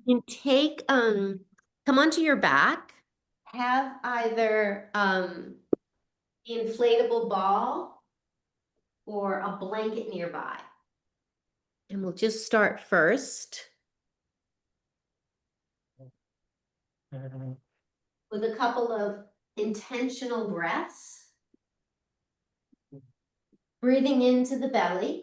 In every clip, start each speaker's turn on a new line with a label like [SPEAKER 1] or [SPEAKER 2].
[SPEAKER 1] You can take, come onto your back, have either the inflatable ball or a blanket nearby. And we'll just start first with a couple of intentional breaths. Breathing into the belly.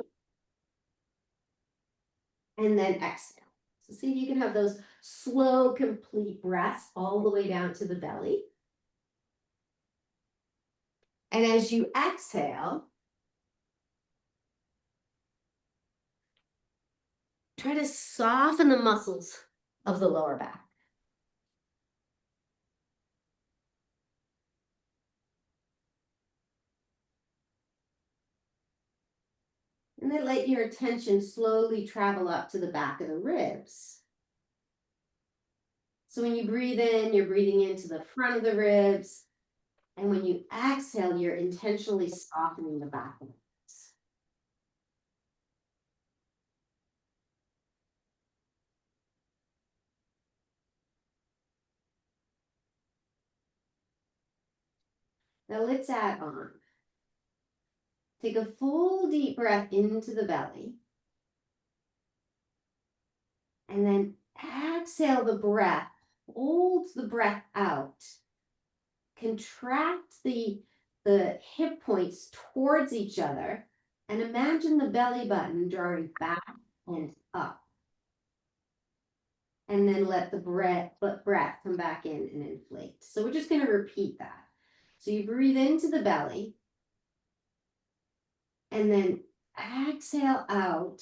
[SPEAKER 1] And then exhale. So see if you can have those slow, complete breaths all the way down to the belly. And as you exhale, try to soften the muscles of the lower back. And then let your attention slowly travel up to the back of the ribs. So when you breathe in, you're breathing into the front of the ribs. And when you exhale, you're intentionally softening the back of the ribs. Now let's add on. Take a full deep breath into the belly. And then exhale the breath, hold the breath out. Contract the hip points towards each other and imagine the belly button drawing back and up. And then let the breath come back in and inflate. So we're just going to repeat that. So you breathe into the belly and then exhale out.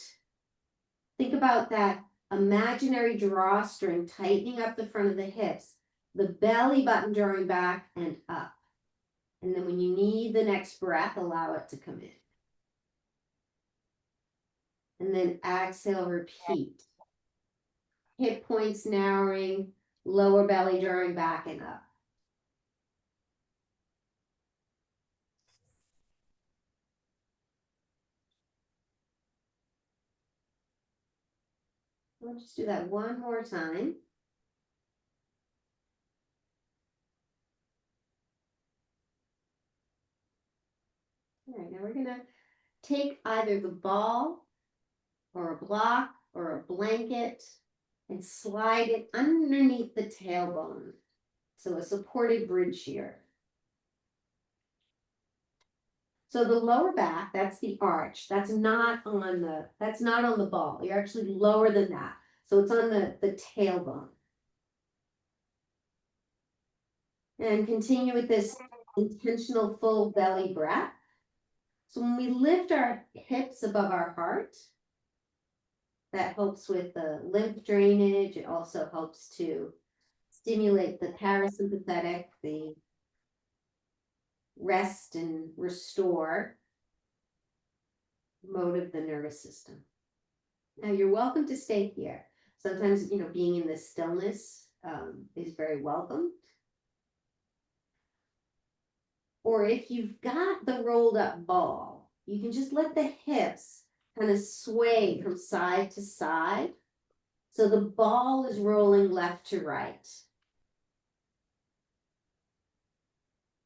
[SPEAKER 1] Think about that imaginary drawstring tightening up the front of the hips, the belly button drawing back and up. And then when you need the next breath, allow it to come in. And then exhale, repeat. Hip points narrowing, lower belly drawing back and up. We'll just do that one more time. All right, now we're gonna take either the ball or a block or a blanket and slide it underneath the tailbone. So a supported bridge here. So the lower back, that's the arch. That's not on the ball. You're actually lower than that. So it's on the tailbone. And continue with this intentional full belly breath. So when we lift our hips above our heart, that helps with the lymph drainage. It also helps to stimulate the parasympathetic, the rest and restore mode of the nervous system. Now you're welcome to stay here. Sometimes, being in this stillness is very welcome. Or if you've got the rolled up ball, you can just let the hips kind of sway from side to side. So the ball is rolling left to right.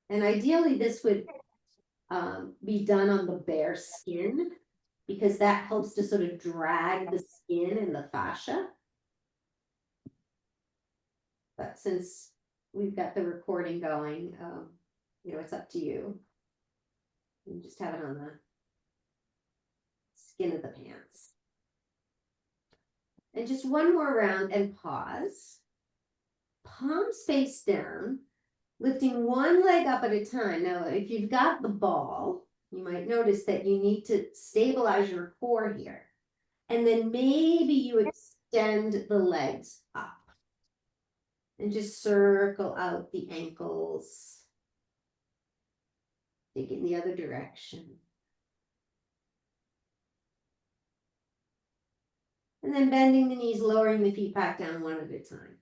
[SPEAKER 1] And ideally this would be done on the bare skin because that helps to sort of drag the skin and the fascia. But since we've got the recording going, it's up to you. You just have it on the skin of the pants. And just one more round and pause. Palms face down, lifting one leg up at a time. Now, if you've got the ball, you might notice that you need to stabilize your core here. And then maybe you extend the legs up. And just circle out the ankles. Take it in the other direction. And then bending the knees, lowering the feet back down one at a time.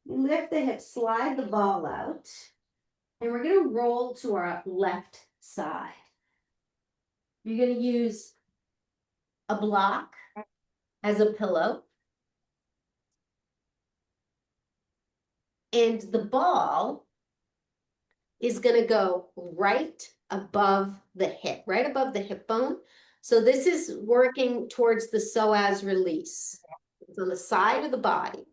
[SPEAKER 1] Lift the hips, slide the ball out. And we're going to roll to our left side. You're going to use a block as a pillow. And the ball is going to go right above the hip, right above the hip bone. So this is working towards the psoas release. It's on the side of the body.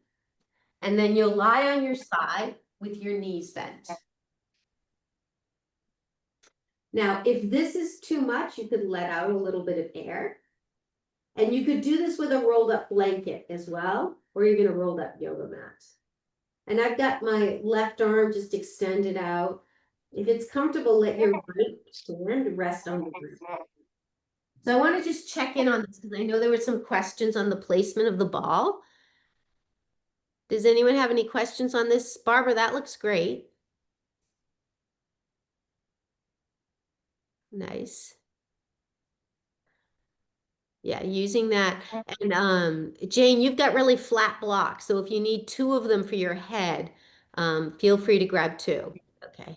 [SPEAKER 1] And then you'll lie on your side with your knees bent. Now, if this is too much, you could let out a little bit of air. And you could do this with a rolled up blanket as well, or you're gonna rolled up yoga mat. And I've got my left arm just extended out. If it's comfortable, let your right hand rest on the ground. So I want to just check in on this because I know there were some questions on the placement of the ball. Does anyone have any questions on this? Barbara, that looks great. Nice. Yeah, using that. And Jane, you've got really flat blocks. So if you need two of them for your head, feel free to grab two. Okay.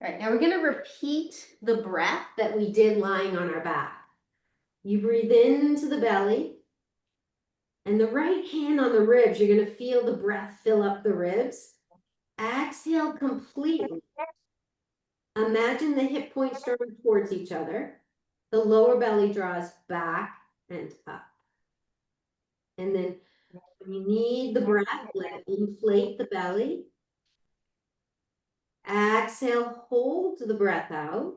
[SPEAKER 1] All right, now we're going to repeat the breath that we did lying on our back. You breathe into the belly, and the right hand on the ribs, you're going to feel the breath fill up the ribs. Exhale completely. Imagine the hip points drawing towards each other. The lower belly draws back and up. And then when you need the breath, let it inflate the belly. Exhale, hold the breath out.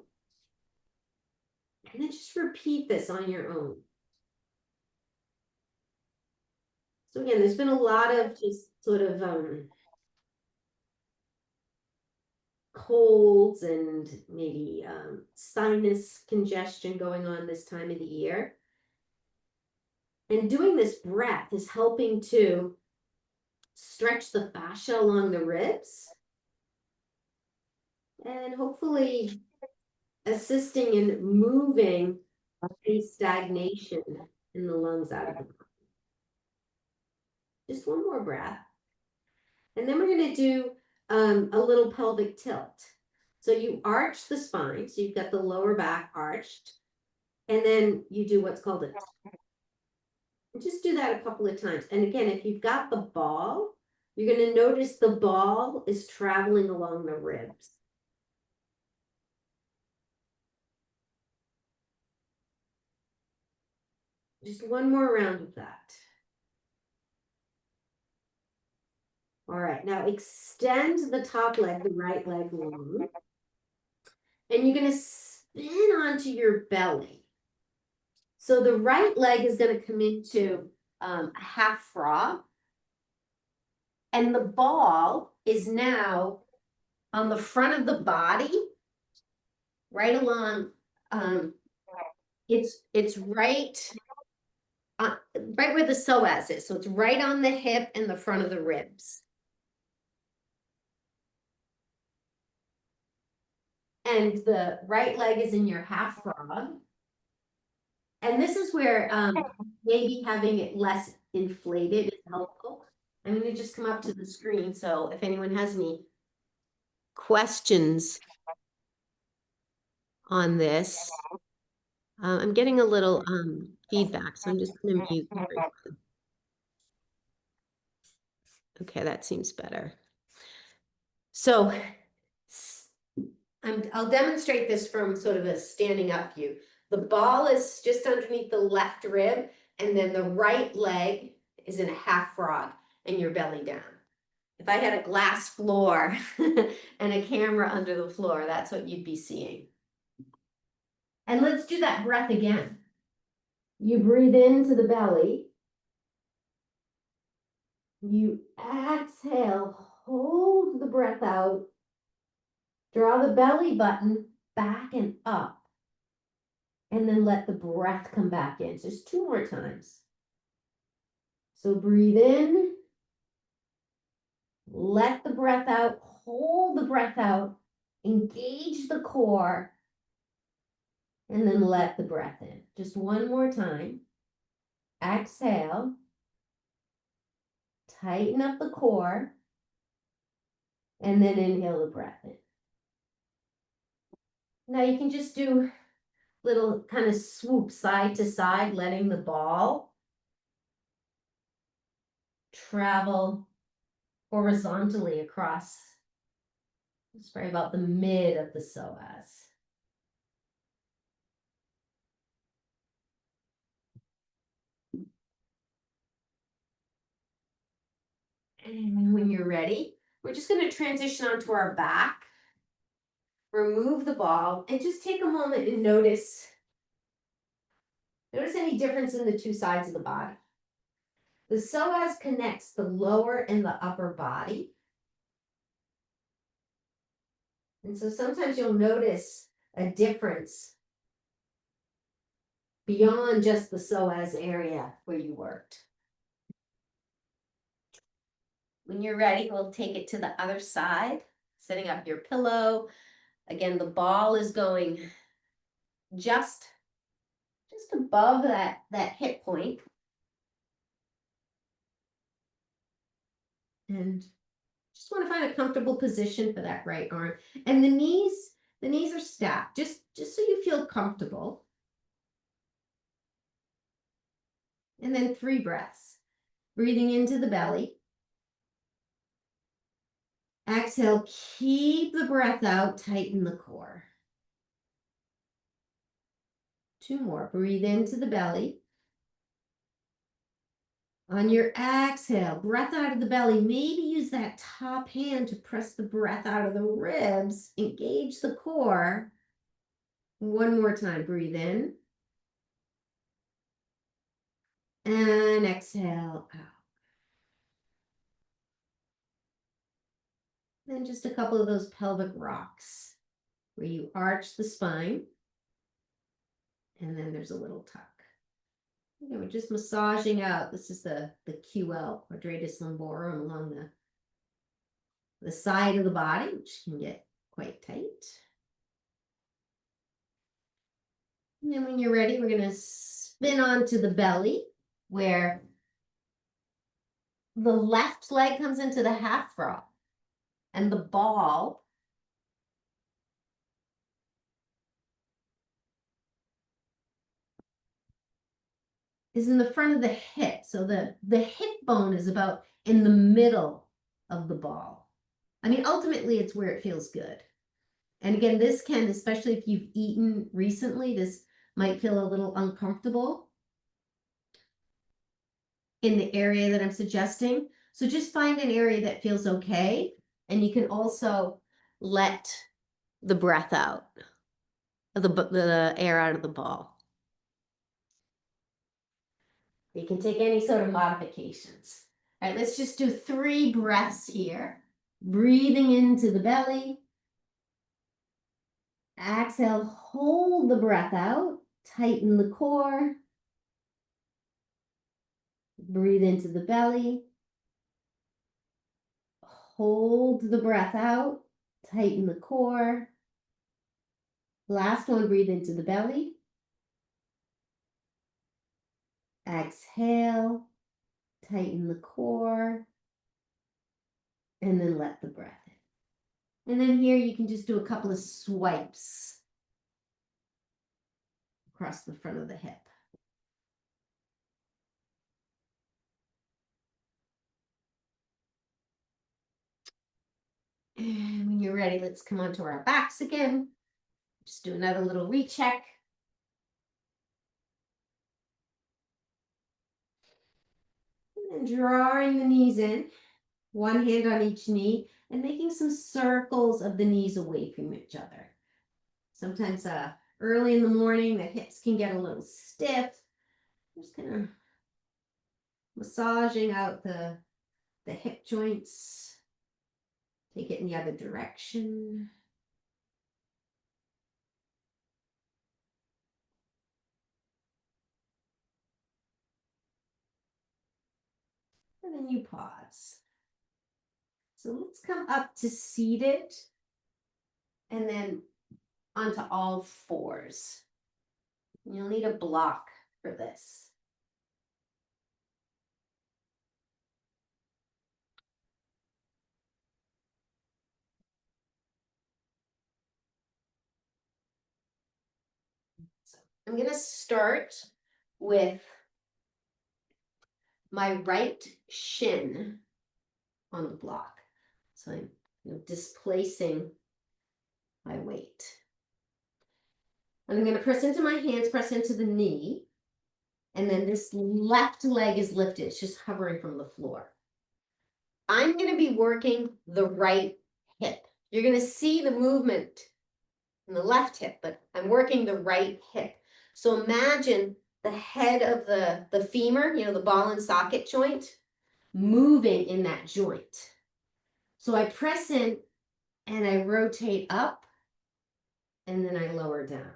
[SPEAKER 1] And then just repeat this on your own. So again, there's been a lot of just sort of colds and maybe sinus congestion going on this time of the year. And doing this breath is helping to stretch the fascia along the ribs and hopefully assisting in moving any stagnation in the lungs out of the body. Just one more breath. And then we're going to do a little pelvic tilt. So you arch the spine, so you've got the lower back arched, and then you do what's called a tilt. Just do that a couple of times. And again, if you've got the ball, you're going to notice the ball is traveling along the ribs. Just one more round of that. All right, now extend the top leg, the right leg long. And you're going to spin onto your belly. So the right leg is going to come into a half frog. And the ball is now on the front of the body, right along. It's right where the psoas is. So it's right on the hip and the front of the ribs. And the right leg is in your half frog. And this is where maybe having it less inflated is helpful. I'm going to just come up to the screen. So if anyone has any questions on this, I'm getting a little feedback, so I'm just going to mute everyone. Okay, that seems better. So I'll demonstrate this from sort of a standing up view. The ball is just underneath the left rib, and then the right leg is in a half frog and your belly down. If I had a glass floor and a camera under the floor, that's what you'd be seeing. And let's do that breath again. You breathe into the belly. You exhale, hold the breath out. Draw the belly button back and up. And then let the breath come back in. Just two more times. So breathe in. Let the breath out. Hold the breath out. Engage the core. And then let the breath in. Just one more time. Exhale. Tighten up the core. And then inhale the breath in. Now you can just do little kind of swoop side to side, letting the ball travel horizontally across. It's probably about the mid of the psoas. And when you're ready, we're just going to transition onto our back. Remove the ball and just take a moment and notice any difference in the two sides of the body. The psoas connects the lower and the upper body. And so sometimes you'll notice a difference beyond just the psoas area where you worked. When you're ready, we'll take it to the other side, setting up your pillow. Again, the ball is going just above that hip point. And just want to find a comfortable position for that right arm. And the knees are stacked, just so you feel comfortable. And then 3 breaths. Breathing into the belly. Exhale, keep the breath out, tighten the core. 2 more. Breathe into the belly. On your exhale, breath out of the belly. Maybe use that top hand to press the breath out of the ribs. Engage the core. 1 more time. Breathe in. And exhale out. Then just a couple of those pelvic rocks where you arch the spine. And then there's a little tuck. Okay, we're just massaging out. This is the QL, quadratus lumborum, along the side of the body, which can get quite tight. And then when you're ready, we're going to spin onto the belly, where the left leg comes into the half rock, and the ball is in the front of the hip. So the hip bone is about in the middle of the ball. I mean, ultimately, it's where it feels good. And again, this can, especially if you've eaten recently, this might feel a little uncomfortable in the area that I'm suggesting. So just find an area that feels okay. And you can also let the breath out, the air out of the ball. You can take any sort of modifications. All right, let's just do 3 breaths here. Breathing into the belly. Exhale, hold the breath out. Tighten the core. Breathe into the belly. Hold the breath out. Tighten the core. Last one, breathe into the belly. Exhale. Tighten the core. And then let the breath in. And then here you can just do a couple of swipes across the front of the hip. And when you're ready, let's come onto our backs again. Just do another little recheck. And then drawing the knees in, 1 hand on each knee, and making some circles of the knees away from each other. Sometimes early in the morning, the hips can get a little stiff. Just kind of massaging out the hip joints. Take it in the other direction. And then you pause. So let's come up to seated and then onto all 4s. You'll need a block for this. So I'm going to start with my right shin on the block. So I'm displacing my weight. And I'm going to press into my hands, press into the knee. And then this left leg is lifted. It's just hovering from the floor. I'm going to be working the right hip. You're going to see the movement in the left hip, but I'm working the right hip. So imagine the head of the femur, the ball and socket joint, moving in that joint. So I press in and I rotate up and then I lower down.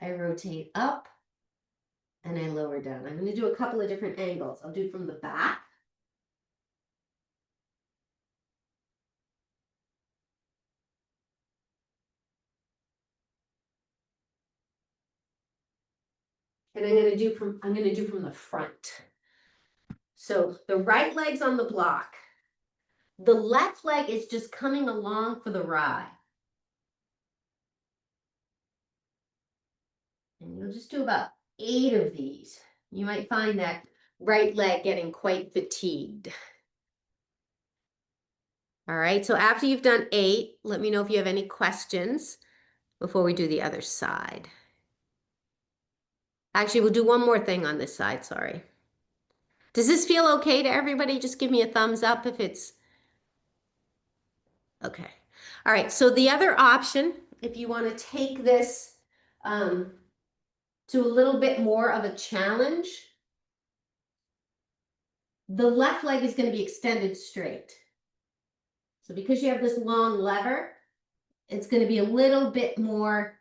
[SPEAKER 1] I rotate up and I lower down. I'm going to do a couple of different angles. I'll do from the back. And I'm going to do from the front. So the right leg's on the block. The left leg is just coming along for the ride. And you'll just do about 8 of these. You might find that right leg getting quite fatigued. All right, so after you've done 8, let me know if you have any questions before we do the other side. Actually, we'll do one more thing on this side, sorry. Does this feel okay to everybody? Just give me a thumbs up if it's okay. All right, so the other option, if you want to take this to a little bit more of a challenge, the left leg is going to be extended straight. So because you have this long lever, it's going to be a little bit more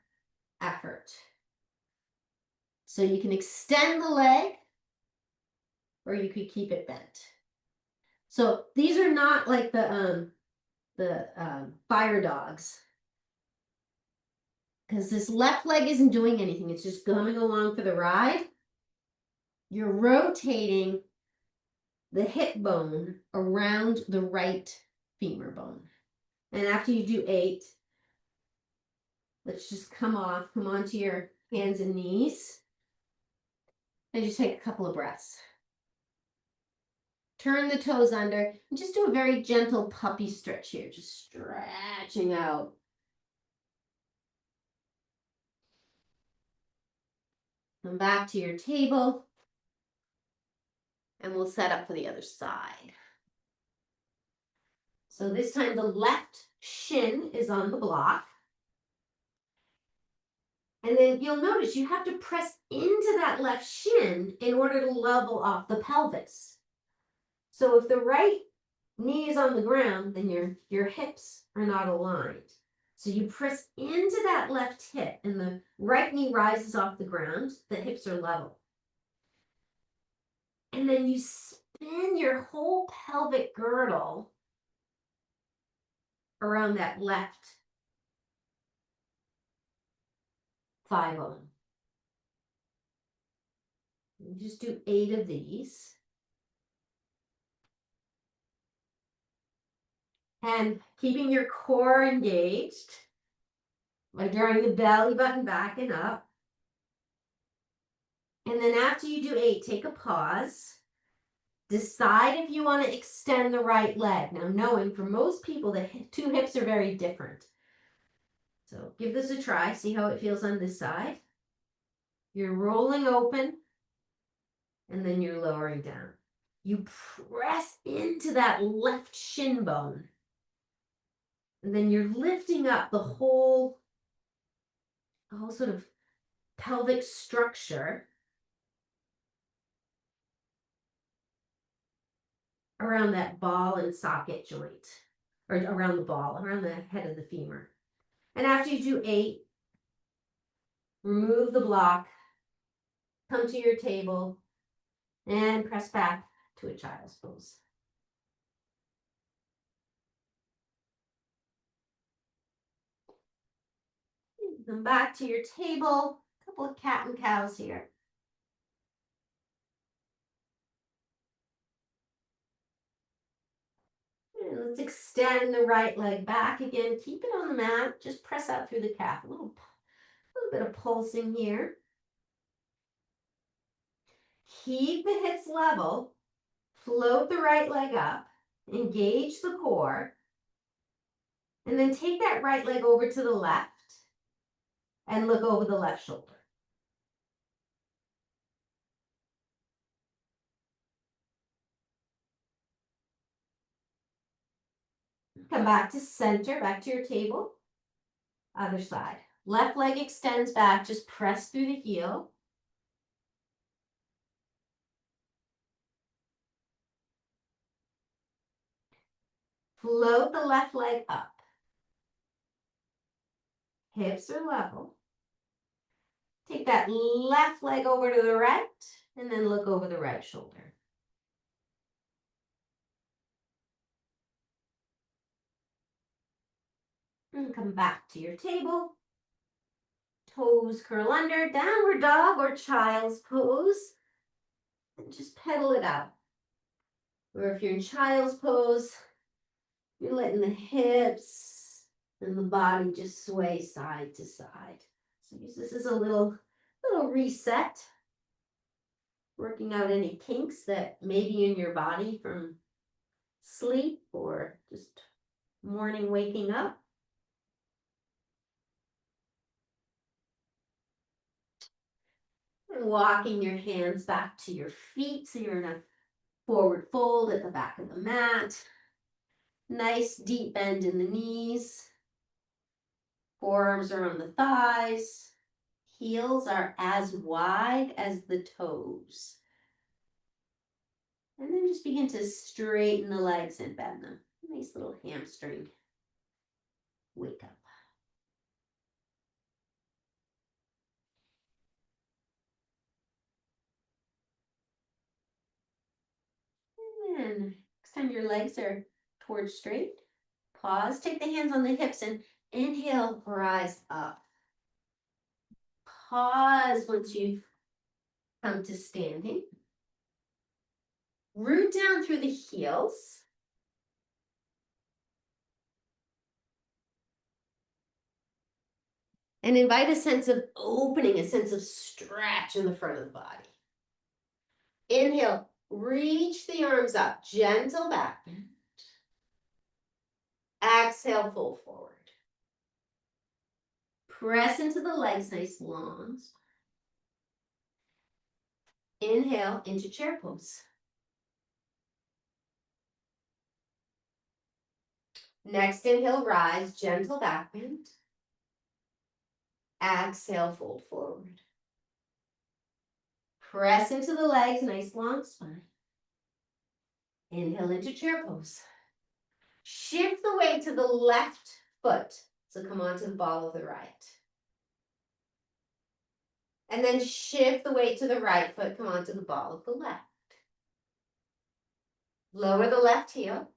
[SPEAKER 1] effort. So you can extend the leg or you could keep it bent. So these are not like the fire dogs, because this left leg isn't doing anything. It's just going along for the ride. You're rotating the hip bone around the right femur bone. And after you do 8, let's just come onto your hands and knees. And just take a couple of breaths. Turn the toes under and just do a very gentle puppy stretch here, just stretching out. Come back to your table and we'll set up for the other side. So this time the left shin is on the block. And then you'll notice you have to press into that left shin in order to level off the pelvis. So if the right knee is on the ground, then your hips are not aligned. So you press into that left hip and the right knee rises off the ground, the hips are level. And then you spin your whole pelvic girdle around that left thigh bone. You just do 8 of these. And keeping your core engaged by drawing the belly button back and up. And then after you do 8, take a pause. Decide if you want to extend the right leg. Now, knowing for most people, the 2 hips are very different. So give this a try. See how it feels on this side. You're rolling open, and then you're lowering down. You press into that left shin bone. And then you're lifting up the whole sort of pelvic structure around that ball and socket joint, or around the head of the femur. And after you do 8, remove the block, come to your table, and press back to a child's pose. Come back to your table, a couple of cat and cows here. And let's extend the right leg back again. Keep it on the mat. Just press out through the calf. A little A little bit of pulsing here. Keep the hips level. Float the right leg up. Engage the core. And then take that right leg over to the left and look over the left shoulder. Come back to center, back to your table. Other side. Left leg extends back, just press through the heel. Float the left leg up. Hips are level. Take that left leg over to the right and then look over the right shoulder. And come back to your table. Toes curl under, downward dog or child's pose. And just pedal it out. Or if you're in child's pose, you're letting the hips and the body just sway side to side. So use this as a little reset. Working out any kinks that may be in your body from sleep or just morning waking up. And walking your hands back to your feet so you're in a forward fold at the back of the mat. Nice deep bend in the knees. Forearms are on the thighs. Heels are as wide as the toes. And then just begin to straighten the legs and bend them. Nice little hamstring wake up. And then next time your legs are towards straight, pause, take the hands on the hips and inhale, rise up. Pause once you've come to standing. Root down through the heels. And invite a sense of opening, a sense of stretch in the front of the body. Inhale, reach the arms up, gentle back bend. Exhale, fold forward. Press into the legs, nice long. Inhale into chair pose. Next inhale, rise, gentle back bend. Exhale, fold forward. Press into the legs, nice long spine. Inhale into chair pose. Shift the weight to the left foot. So come onto the ball of the right. And then shift the weight to the right foot, come onto the ball of the left. Lower the left heel.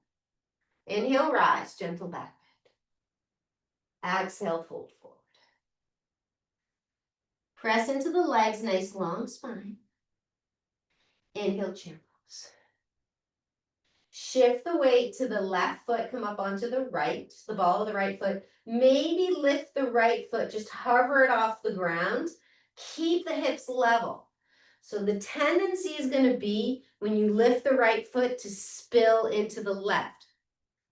[SPEAKER 1] Inhale, rise, gentle back bend. Exhale, fold forward. Press into the legs, nice long spine. Inhale, chair pose. Shift the weight to the left foot, come up onto the right, the ball of the right foot. Maybe lift the right foot, just hover it off the ground. Keep the hips level. So the tendency is going to be when you lift the right foot to spill into the left.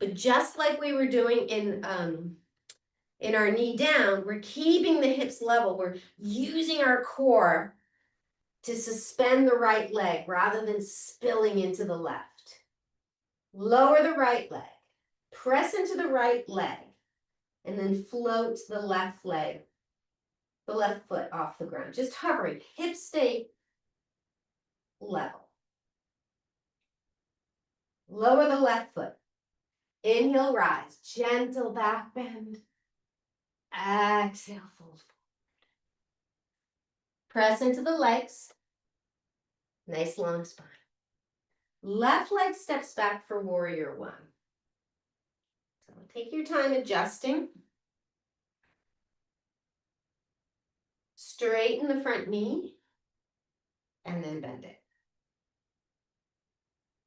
[SPEAKER 1] But just like we were doing in our knee down, we're keeping the hips level. We're using our core to suspend the right leg rather than spilling into the left. Lower the right leg. Press into the right leg. And then float the left leg, the left foot off the ground. Just hovering. Hips stay level. Lower the left foot. Inhale, rise. Gentle back bend. Exhale, fold forward. Press into the legs. Nice long spine. Left leg steps back for warrior one. So take your time adjusting. Straighten the front knee and then bend it.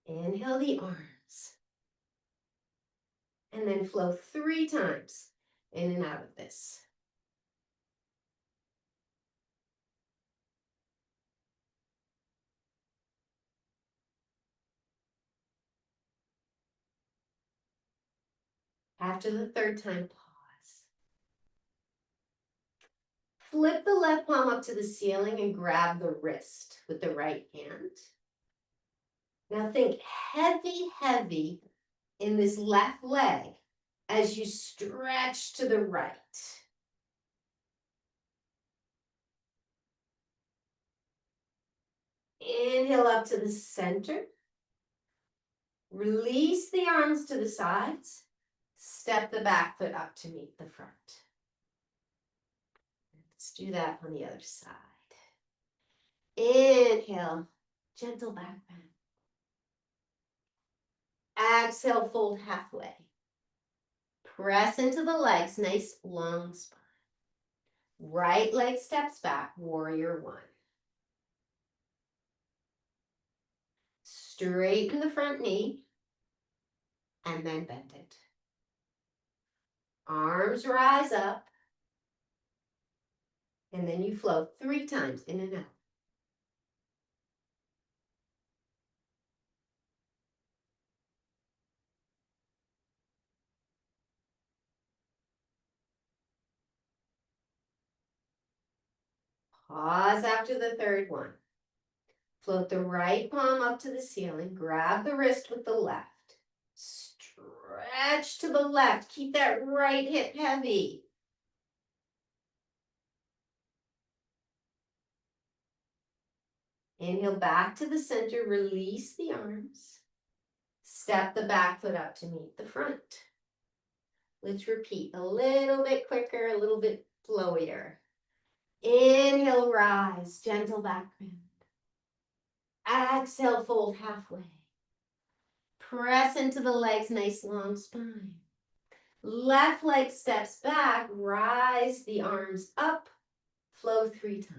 [SPEAKER 1] Inhale the arms. And then flow 3 times in and out of this. After the third time, pause. Flip the left palm up to the ceiling and grab the wrist with the right hand. Now think heavy, heavy in this left leg as you stretch to the right. Inhale up to the center. Release the arms to the sides. Step the back foot up to meet the front. Let's do that on the other side. Inhale, gentle back bend. Exhale, fold halfway. Press into the legs, nice long spine. Right leg steps back, warrior one. Straighten the front knee and then bend it. Arms rise up. And then you flow 3 times in and out. Pause after the third one. Float the right palm up to the ceiling. Grab the wrist with the left. Stretch to the left. Keep that right hip heavy. Inhale back to the center. Release the arms. Step the back foot up to meet the front. Let's repeat a little bit quicker, a little bit flowier. Inhale, rise, gentle back bend. Exhale, fold halfway. Press into the legs, nice long spine. Left leg steps back, rise the arms up, flow 3 times.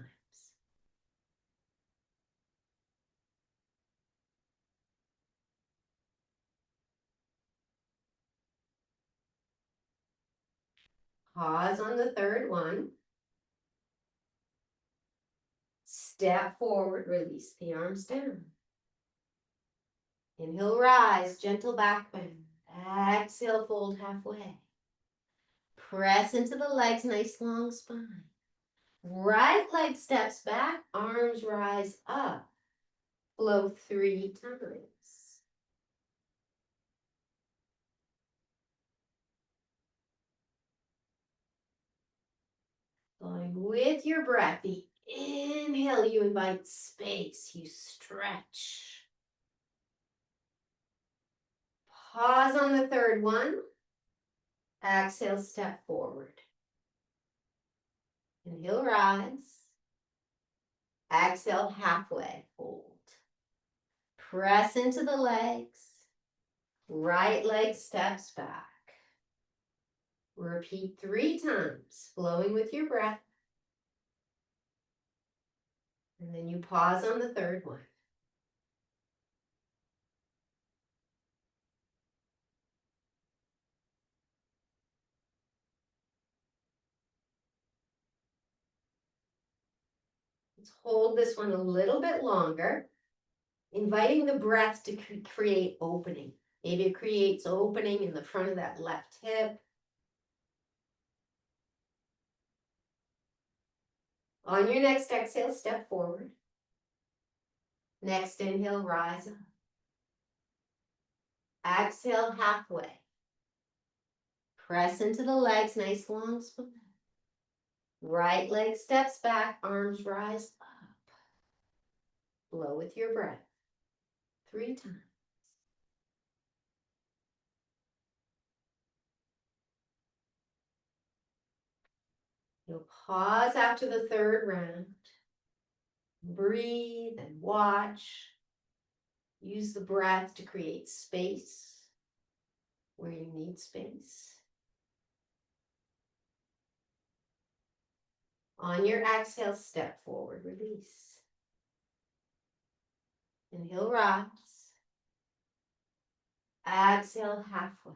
[SPEAKER 1] Pause on the third one. Step forward, release the arms down. Inhale, rise, gentle back bend. Exhale, fold halfway. Press into the legs, nice long spine. Right leg steps back, arms rise up. Flow 3 times. Going with your breath, the inhale, you invite space, you stretch. Pause on the third one. Exhale, step forward. Inhale, rise. Exhale, halfway, fold. Press into the legs. Right leg steps back. Repeat 3 times, flowing with your breath. And then you pause on the third one. Let's hold this one a little bit longer, inviting the breath to create opening. Maybe it creates opening in the front of that left hip. On your next exhale, step forward. Next inhale, rise up. Exhale, halfway. Press into the legs, nice long spine. Right leg steps back, arms rise up. Blow with your breath. 3 times. You'll pause after the third round. Breathe and watch. Use the breath to create space where you need space. On your exhale, step forward, release. Inhale, rise. Exhale, halfway.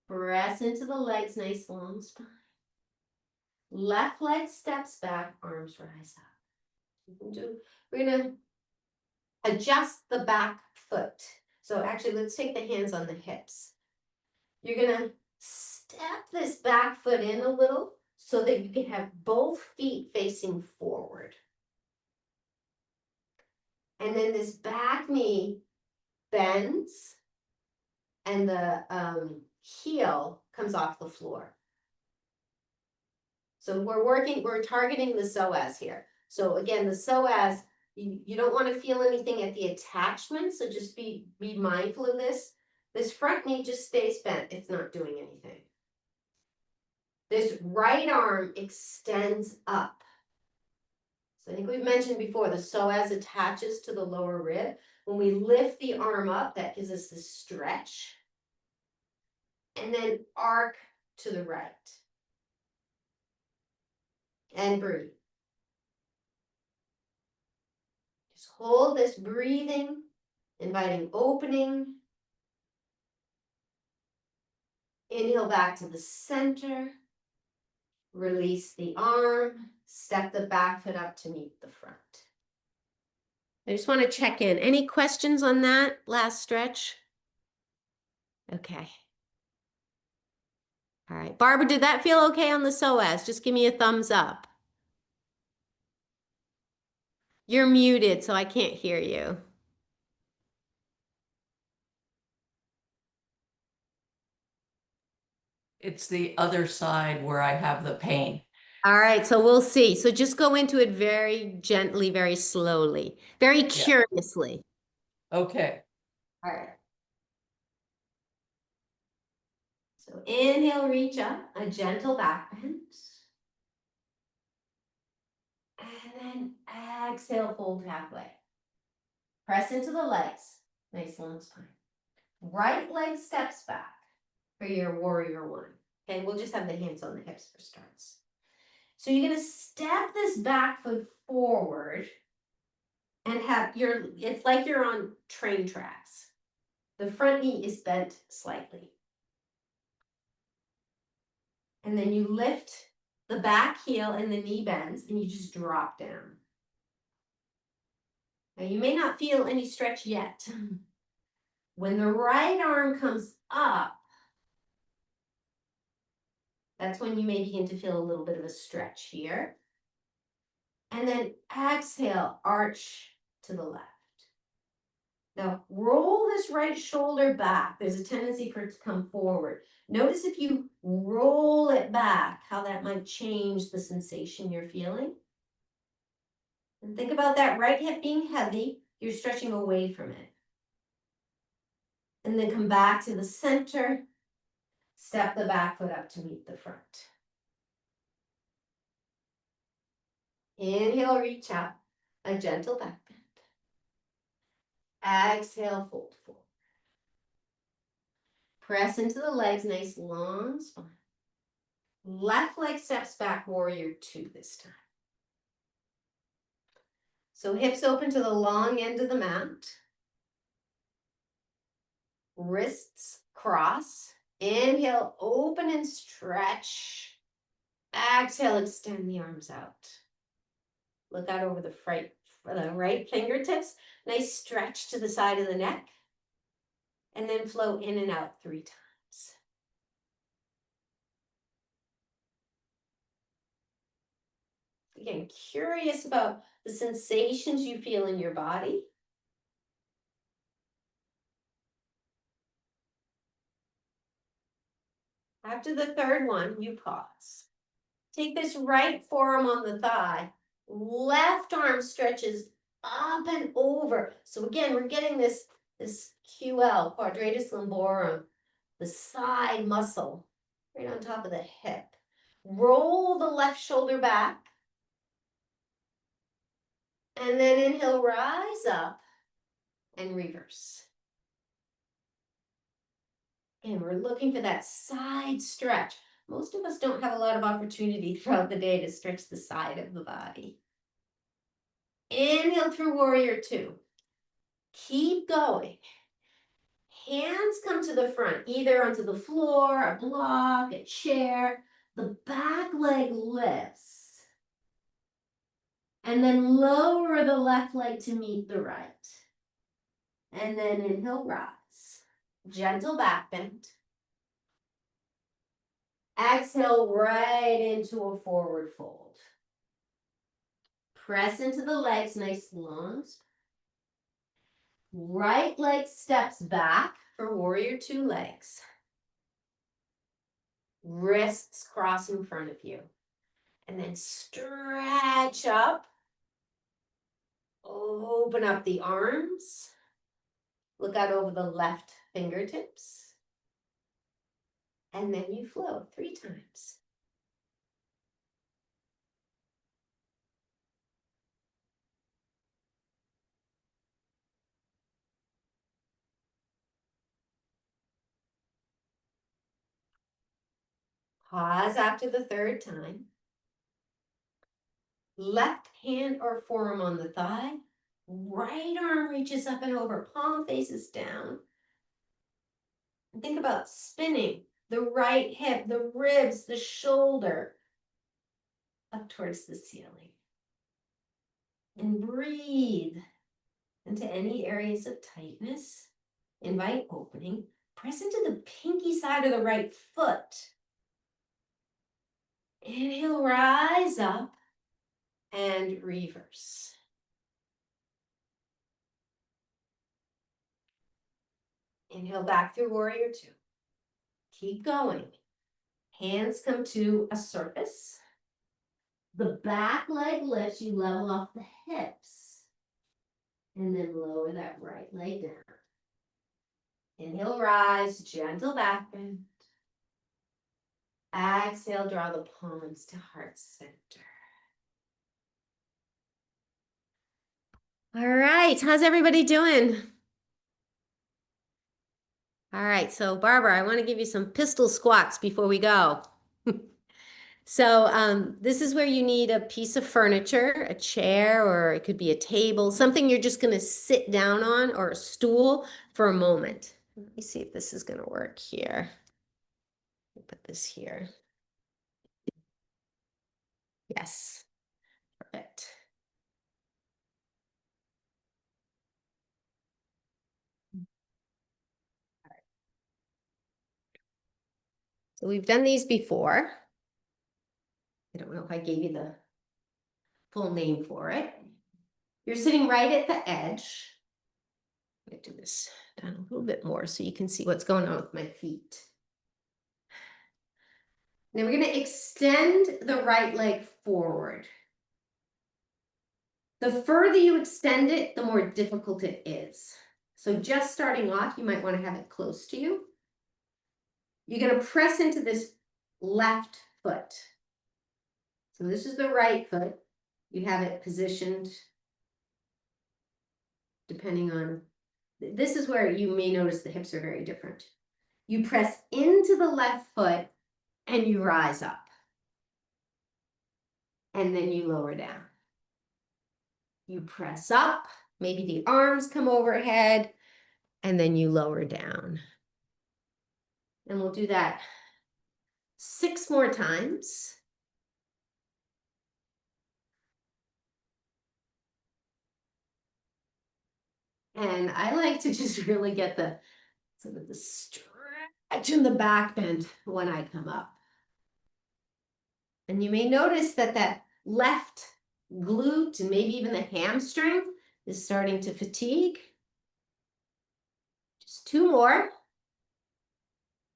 [SPEAKER 1] Press into the legs, nice long spine. Left leg steps back, arms rise up. We're going to adjust the back foot. So actually, let's take the hands on the hips. You're gonna step this back foot in a little so that you can have both feet facing forward. And then this back knee bends and the heel comes off the floor. So we're targeting the psoas here. So again, the psoas, you don't want to feel anything at the attachment, so just be mindful of this. This front knee just stays bent, it's not doing anything. This right arm extends up. So I think we've mentioned before, the psoas attaches to the lower rib. When we lift the arm up, that gives us this stretch. And then arc to the right. And breathe. Just hold this breathing, inviting opening. Inhale back to the center. Release the arm. Step the back foot up to meet the front. I just want to check in. Any questions on that last stretch? Okay. All right. Barbara, did that feel okay on the psoas? Just give me a thumbs up. You're muted, so I can't hear you.
[SPEAKER 2] It's the other side where I have the pain.
[SPEAKER 1] All right, so we'll see. So just go into it very gently, very slowly, very curiously.
[SPEAKER 2] Okay.
[SPEAKER 1] All right. So inhale, reach up, a gentle back bend. And then exhale, fold halfway. Press into the legs, nice long spine. Right leg steps back for your warrior one. Okay, we'll just have the hands on the hips for starts. So you're gonna step this back foot forward and it's like you're on train tracks. The front knee is bent slightly. And then you lift the back heel and the knee bends and you just drop down. Now you may not feel any stretch yet. When the right arm comes up, that's when you may begin to feel a little bit of a stretch here. And then exhale, arch to the left. Now roll this right shoulder back. There's a tendency for it to come forward. Notice if you roll it back, how that might change the sensation you're feeling. And think about that right hip being heavy. You're stretching away from it. And then come back to the center. Step the back foot up to meet the front. Inhale, reach out, a gentle back bend. Exhale, fold forward. Press into the legs, nice long spine. Left leg steps back, warrior two this time. So hips open to the long end of the mat. Wrists cross. Inhale, open and stretch. Exhale, extend the arms out. Look out over the right fingertips. Nice stretch to the side of the neck. And then flow in and out 3 times. Again, curious about the sensations you feel in your body. After the third one, you pause. Take this right forearm on the thigh. Left arm stretches up and over. So again, we're getting this QL, quadratus lumborum, the side muscle, right on top of the hip. Roll the left shoulder back. And then inhale, rise up and reverse. And we're looking for that side stretch. Most of us don't have a lot of opportunity throughout the day to stretch the side of the body. Inhale through warrior two. Keep going. Hands come to the front, either onto the floor, a block, a chair. The back leg lifts. And then lower the left leg to meet the right. And then inhale, rise. Gentle back bend. Exhale right into a forward fold. Press into the legs, nice long. Right leg steps back for warrior two legs. Wrists cross in front of you. And then stretch up. Open up the arms. Look out over the left fingertips. And then you flow 3 times. Pause after the 3rd time. Left hand or forearm on the thigh. Right arm reaches up and over, palm faces down. And think about spinning the right hip, the ribs, the shoulder up towards the ceiling. And breathe into any areas of tightness. Invite opening. Press into the pinky side of the right foot. Inhale, rise up and reverse. Inhale back through warrior two. Keep going. Hands come to a surface. The back leg lifts, you level off the hips. And then lower that right leg down. Inhale, rise, gentle back bend. Exhale, draw the palms to heart center. All right, how's everybody doing? All right, so Barbara, I want to give you some pistol squats before we go. So this is where you need a piece of furniture, a chair, or it could be a table, something you're just going to sit down on, or a stool for a moment. Let me see if this is going to work here. Put this here. Yes, perfect. So we've done these before. I don't know if I gave you the full name for it. You're sitting right at the edge. I'm going to do this down a little bit more so you can see what's going on with my feet. Now we're going to extend the right leg forward. The further you extend it, the more difficult it is. So just starting off, you might want to have it close to you. You're going to press into this left foot. So this is the right foot. You have it positioned depending on, this is where you may notice the hips are very different. You press into the left foot and you rise up. And then you lower down. You press up, maybe the arms come overhead, and then you lower down. And we'll do that 6 more times. And I like to just really get the sort of the stretch in the back bend when I come up. And you may notice that that left glute and maybe even the hamstring is starting to fatigue. Just 2 more.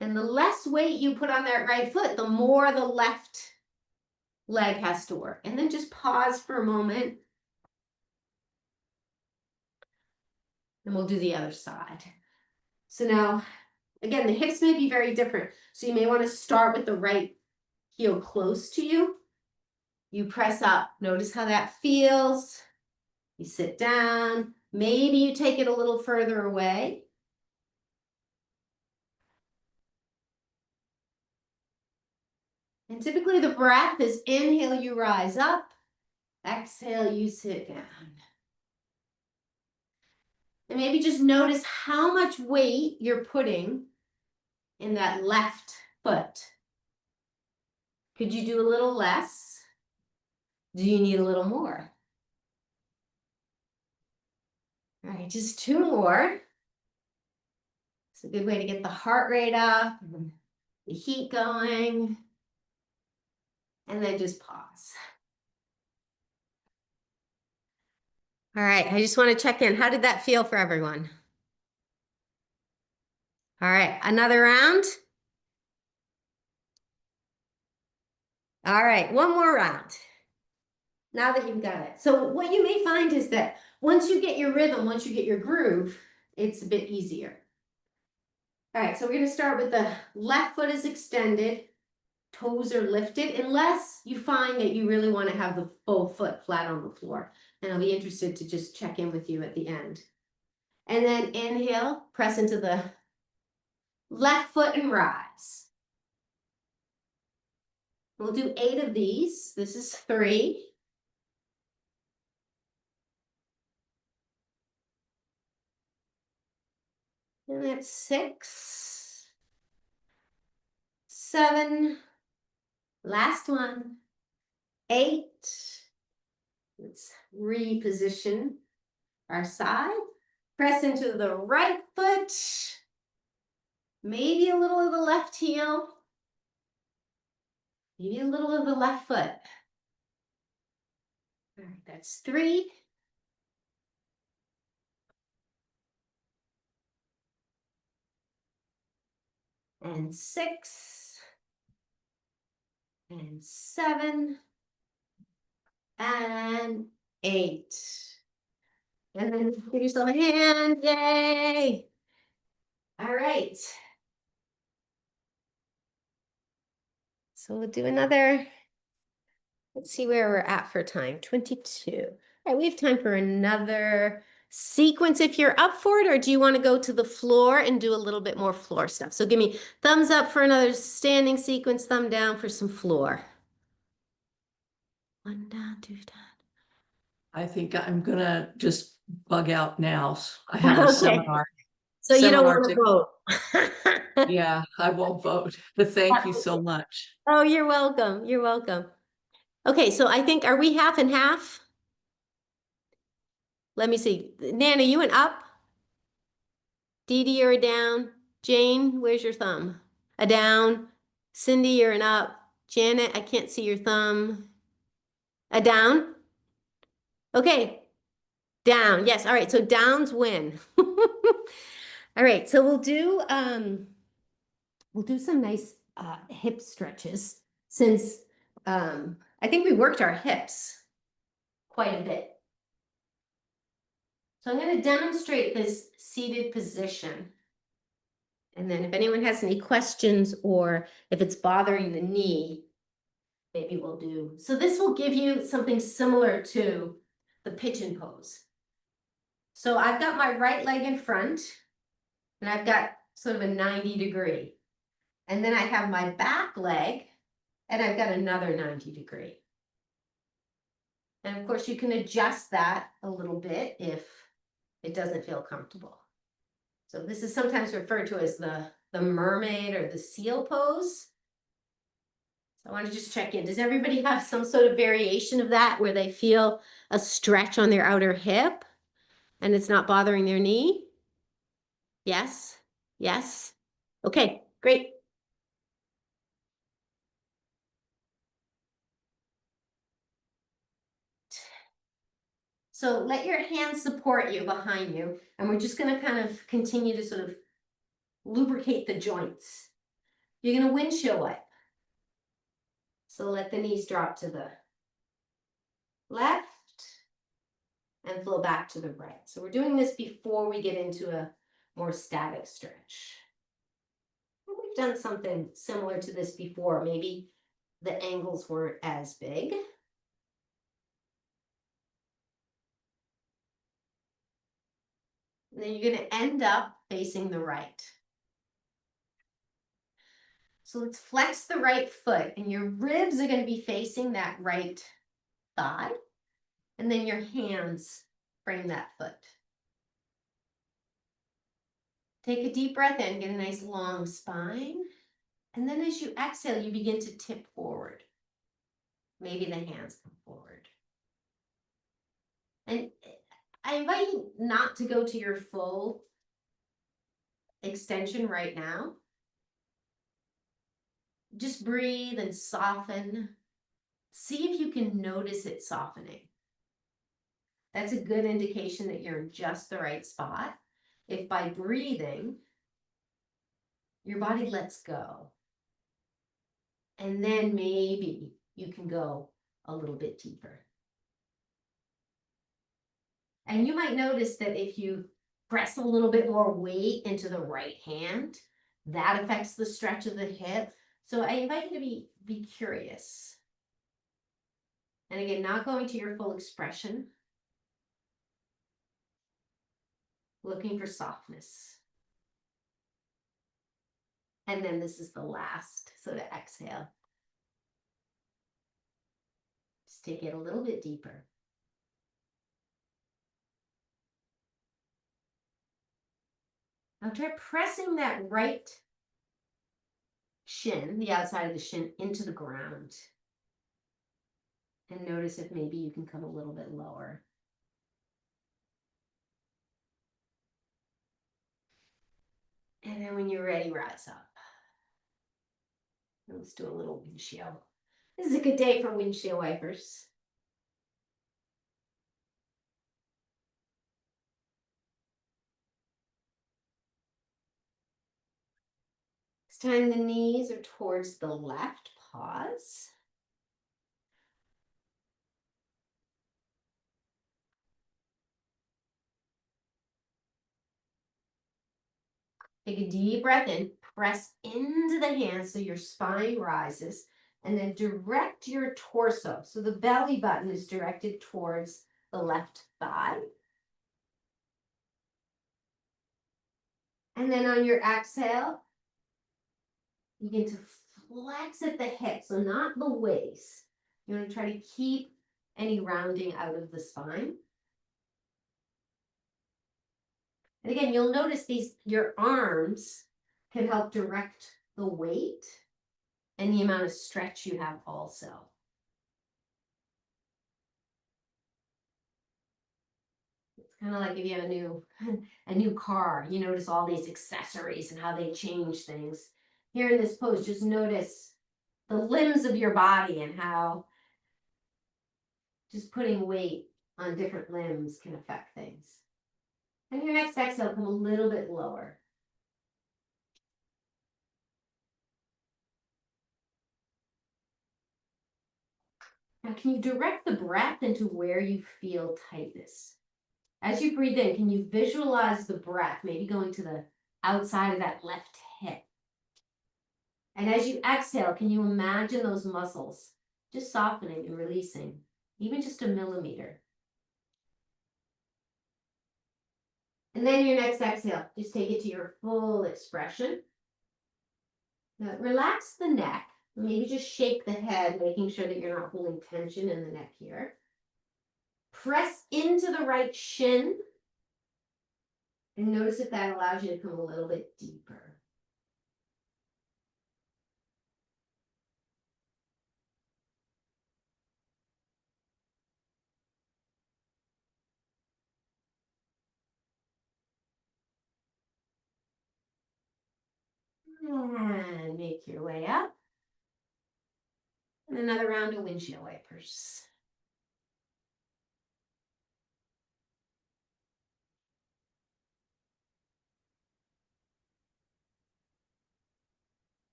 [SPEAKER 1] And the less weight you put on that right foot, the more the left leg has to work. And then just pause for a moment. And we'll do the other side. So now, again, the hips may be very different. So you may want to start with the right heel close to you. You press up. Notice how that feels. You sit down. Maybe you take it a little further away. And typically the breath is inhale, you rise up. Exhale, you sit down. And maybe just notice how much weight you're putting in that left foot. Could you do a little less? Do you need a little more? All right, just 2 more. It's a good way to get the heart rate up, the heat going. and then just pause. All right, I just want to check in. How did that feel for everyone? All right, another round. All right, one more round. Now that you've got it. So what you may find is that once you get your rhythm, once you get your groove, it's a bit easier. All right, so we're gonna start with the left foot is extended, toes are lifted, unless you find that you really want to have the full foot flat on the floor. And I'll be interested to just check in with you at the end. And then inhale, press into the left foot and rise. We'll do 8 of these. This is 3. And that's 6, 7, last one, 8. Let's reposition our side. Press into the right foot, maybe a little of the left heel, maybe a little of the left foot. All right, that's 3. And 6. And 7. And 8. And then give yourself a hand, yay. All right. So we'll do another, let's see where we're at for time, 22. All right, we have time for another sequence if you're up for it, or do you want to go to the floor and do a little bit more floor stuff? So give me thumbs up for another standing sequence, thumb down for some floor. 1 down, 2 down.
[SPEAKER 2] I think I'm gonna just bug out now. I have a
[SPEAKER 1] Okay.
[SPEAKER 2] seminar.
[SPEAKER 1] So you don't
[SPEAKER 2] Seminar
[SPEAKER 1] want to vote.
[SPEAKER 2] Yeah, I won't vote, but thank you so much.
[SPEAKER 1] Oh, you're welcome. You're welcome. Okay, so I think, are we half and half? Let me see. Nana, you went up? Dee Dee, you're a down. Jane, where's your thumb? A down. Cindy, you're an up. Janet, I can't see your thumb. A down? Okay, down. Yes, all right, so downs win. All right, so we'll do some nice hip stretches since I think we worked our hips quite a bit. So I'm going to demonstrate this seated position. And then if anyone has any questions or if it's bothering the knee, maybe we'll do. So this will give you something similar to the pigeon pose. So I've got my right leg in front and I've got sort of a 90-degree. And then I have my back leg and I've got another 90-degree. And of course you can adjust that a little bit if it doesn't feel comfortable. So this is sometimes referred to as the mermaid or the seal pose. So I want to just check in. Does everybody have some sort of variation of that where they feel a stretch on their outer hip and it's not bothering their knee? Yes? Yes? Okay, great. So let your hands support you behind you, and we're just going to kind of continue to sort of lubricate the joints. You're going to windshield wipe. So let the knees drop to the left and flow back to the right. So we're doing this before we get into a more static stretch. And we've done something similar to this before. Maybe the angles weren't as big. And then you're going to end up facing the right. So let's flex the right foot, and your ribs are going to be facing that right thigh. And then your hands frame that foot. Take a deep breath in, get a nice long spine. And then as you exhale, you begin to tip forward. Maybe the hands come forward. And I invite you not to go to your full extension right now. Just breathe and soften. see if you can notice it softening. That's a good indication that you're in just the right spot. If by breathing, your body lets go, and then maybe you can go a little bit deeper. And you might notice that if you press a little bit more weight into the right hand, that affects the stretch of the hip. So I invite you to be curious. And again, not going to your full expression, looking for softness. And then this is the last, so to exhale. Just take it a little bit deeper. Now try pressing that right shin, the outside of the shin, into the ground. And notice if maybe you can come a little bit lower. And then when you're ready, rise up. Let's do a little windshield. This is a good day for windshield wipers. This time the knees are towards the left. Pause. Take a deep breath in, press into the hands so your spine rises, and then direct your torso. So the belly button is directed towards the left thigh. And then on your exhale, begin to flex at the hip, so not the waist. You want to try to keep any rounding out of the spine. And again, you'll notice your arms can help direct the weight and the amount of stretch you have also. It's kind of like if you have a new car, you notice all these accessories and how they change things. Here in this pose, just notice the limbs of your body and how just putting weight on different limbs can affect things. And your next exhale, come a little bit lower. Now, can you direct the breath into where you feel tightness? As you breathe in, can you visualize the breath, maybe going to the outside of that left hip? And as you exhale, can you imagine those muscles just softening and releasing, even just a millimeter? And then your next exhale, just take it to your full expression. Now, relax the neck. Maybe just shake the head, making sure that you're not holding tension in the neck here. Press into the right shin. And notice if that allows you to come a little bit deeper. And make your way up. And another round of windshield wipers.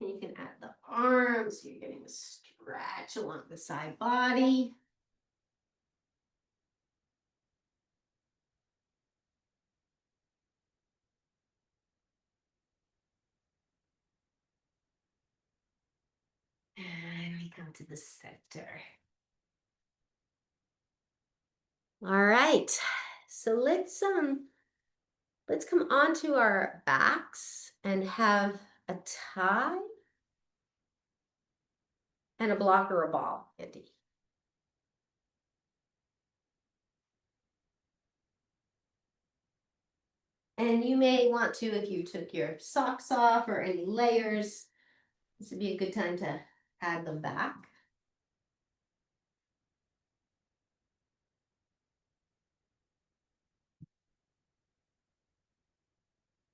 [SPEAKER 1] And you can add the arms, so you're getting a stretch along the side body. And we come to the center. All right, so let's come onto our backs and have a tie and a block or a ball, Andy. And you may want to, if you took your socks off or any layers, this would be a good time to add them back.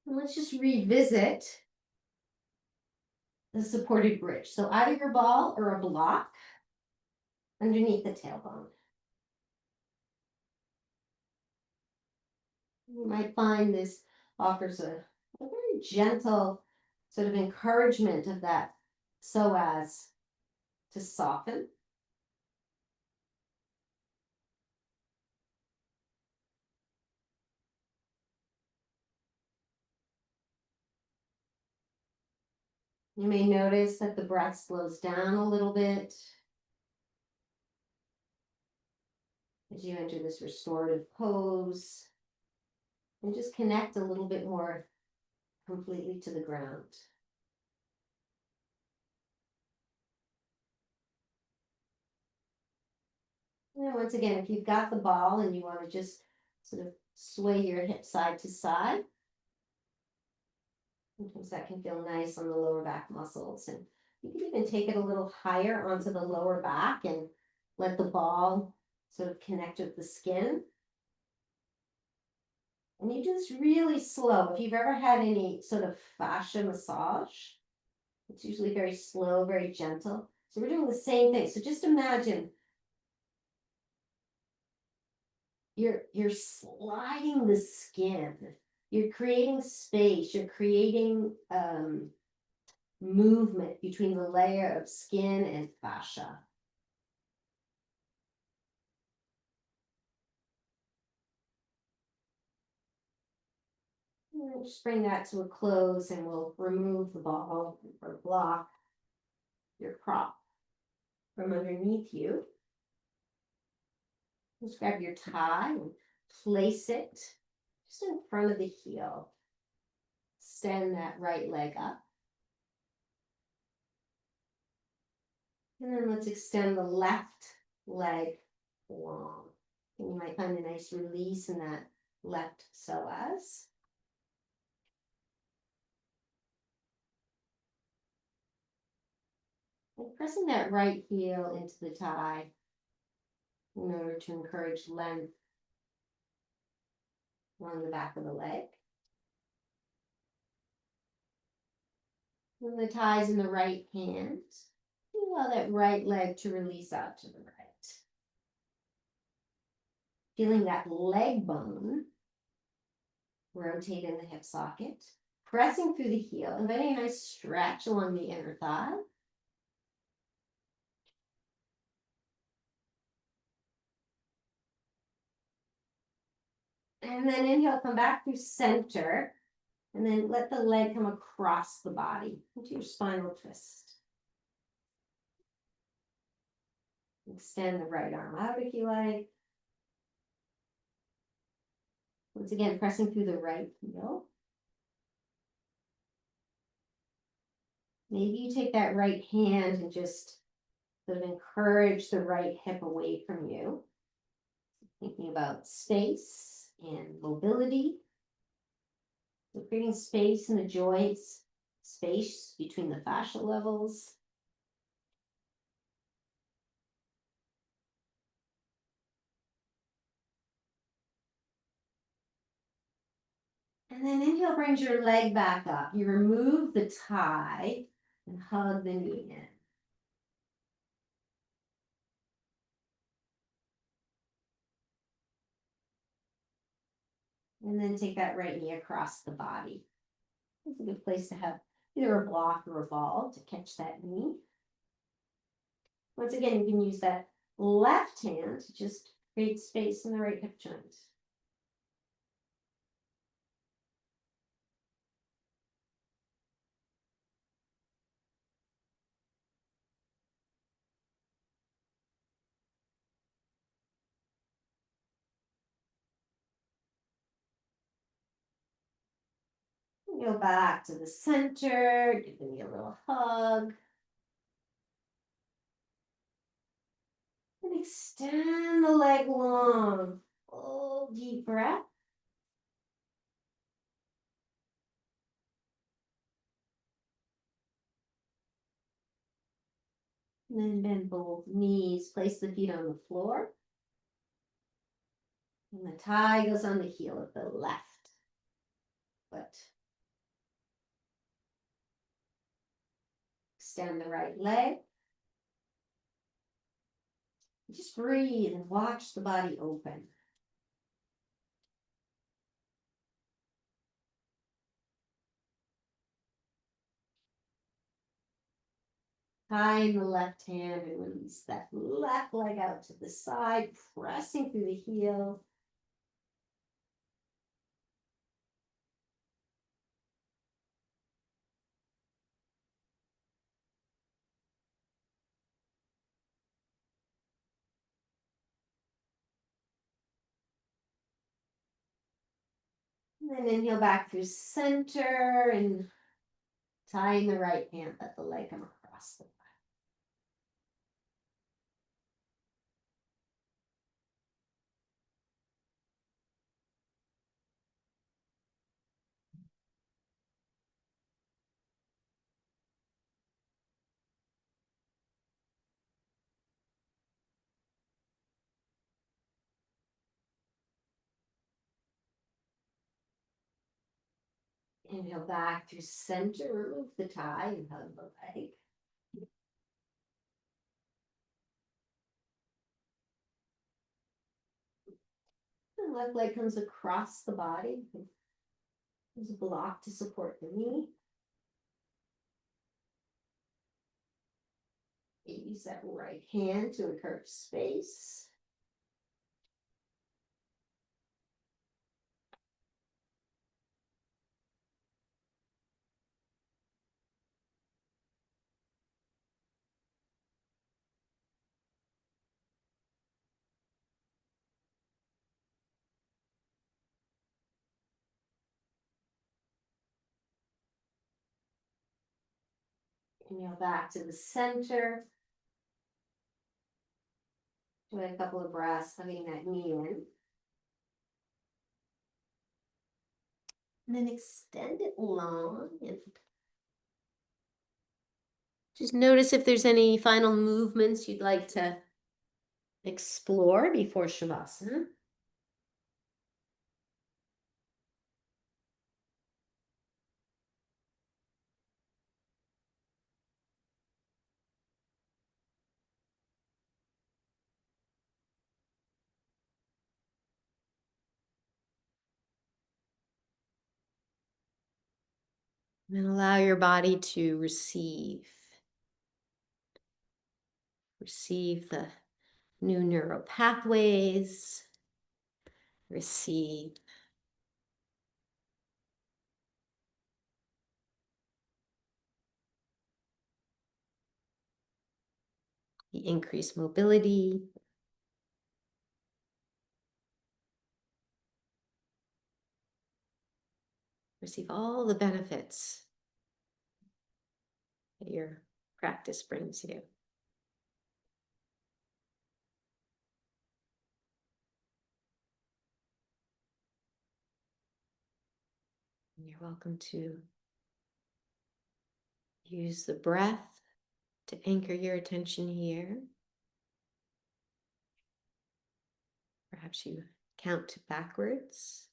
[SPEAKER 1] And let's just revisit the supported bridge. So either your ball or a block underneath the tailbone. You might find this offers a very gentle sort of encouragement of that psoas to soften. You may notice that the breath slows down a little bit as you enter this restorative pose, and just connect a little bit more completely to the ground. And once again, if you've got the ball and you want to just sort of sway your hip side to side, sometimes that can feel nice on the lower back muscles. And you can even take it a little higher onto the lower back and let the ball sort of connect with the skin. And you do this really slow. If you've ever had any sort of fascia massage, it's usually very slow, very gentle. So we're doing the same thing. So just imagine you're sliding the skin. You're creating space. You're creating movement between the layer of skin and fascia. And just bring that to a close and we'll remove the ball or block your prop from underneath you. Just grab your tie and place it just in front of the heel. Extend that right leg up. And then let's extend the left leg long. And you might find a nice release in that left psoas. And pressing that right heel into the tie in order to encourage length along the back of the leg. And the tie's in the right hand. Allow that right leg to release out to the right. Feeling that leg bone rotate in the hip socket. Pressing through the heel and getting a nice stretch along the inner thigh. And then inhale, come back through center. And then let the leg come across the body into your spinal twist. Extend the right arm out if you like. Once again, pressing through the right heel. Maybe you take that right hand and just sort of encourage the right hip away from you. Thinking about space and mobility. So creating space in the joints, space between the fascia levels. And then inhale, brings your leg back up. You remove the tie and hug the knee in. And then take that right knee across the body. It's a good place to have either a block or a ball to catch that knee. Once again, you can use that left hand to just create space in the right hip joint. Go back to the center, give me a little hug. And extend the leg long. Full deep breath. And then bend both knees, place the feet on the floor. And the tie goes on the heel of the left foot. extend the right leg. Just breathe and watch the body open. Tying the left hand and release that left leg out to the side, pressing through the heel. And then inhale back through center and tying the right hand, let the leg come across the Inhale back through center, remove the tie and hug the leg. The left leg comes across the body. There's a block to support the knee. Use that right hand to encourage space. Inhale back to the center. Do a couple of breaths, hugging that knee in. And then extend it long and just notice if there's any final movements you'd like to explore before Shavasana. And allow your body to receive the new neural pathways, receive the increased mobility, receive all the benefits that your practice brings you. And you're welcome to use the breath to anchor your attention here. Perhaps you count backwards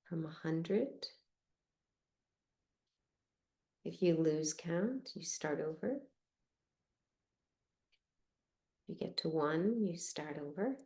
[SPEAKER 1] from 100. If you lose count, you start over. If you get to 1, you start over.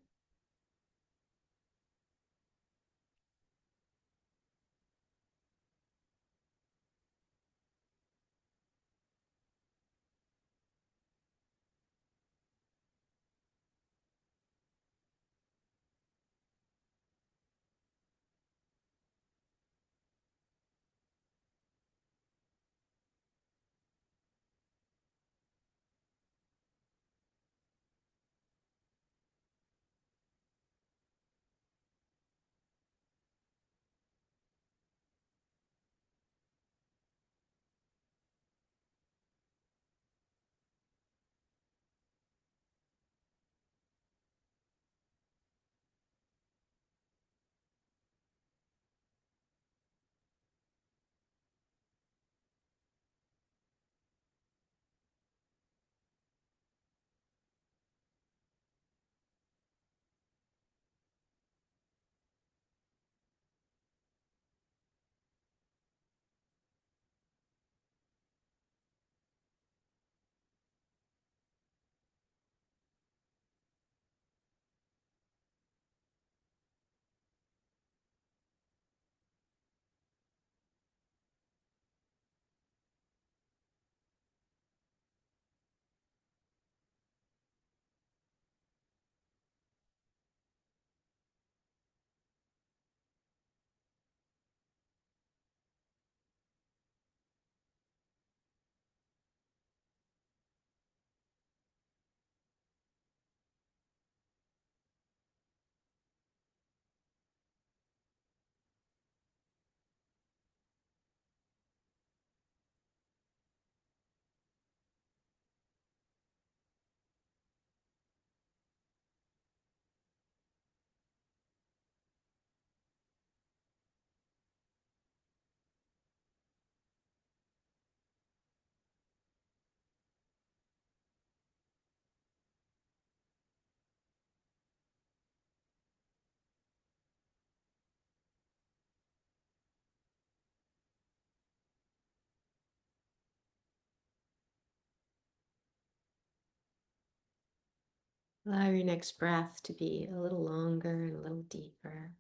[SPEAKER 3] Allow your next breath to be a little longer and a little deeper.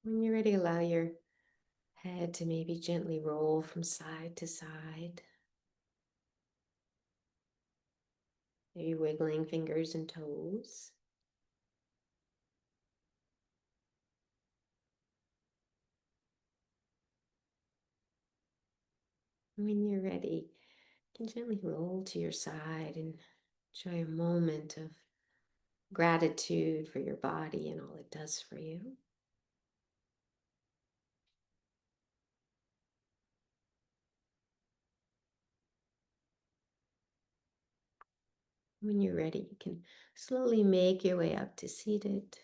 [SPEAKER 3] When you're ready, allow your head to maybe gently roll from side to side. Maybe wiggling fingers and toes. When you're ready, you can gently roll to your side and enjoy a moment of gratitude for your body and all it does for you. When you're ready, you can slowly make your way up to seated.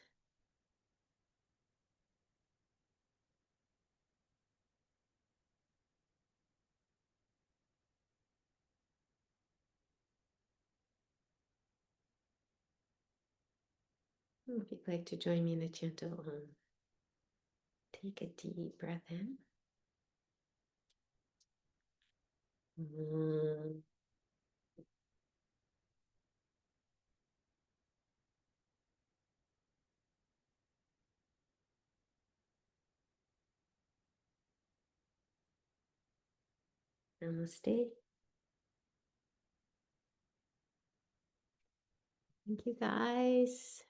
[SPEAKER 3] If you'd like to join me in a gentle take a deep breath in. Mm. Namaste. Thank you guys.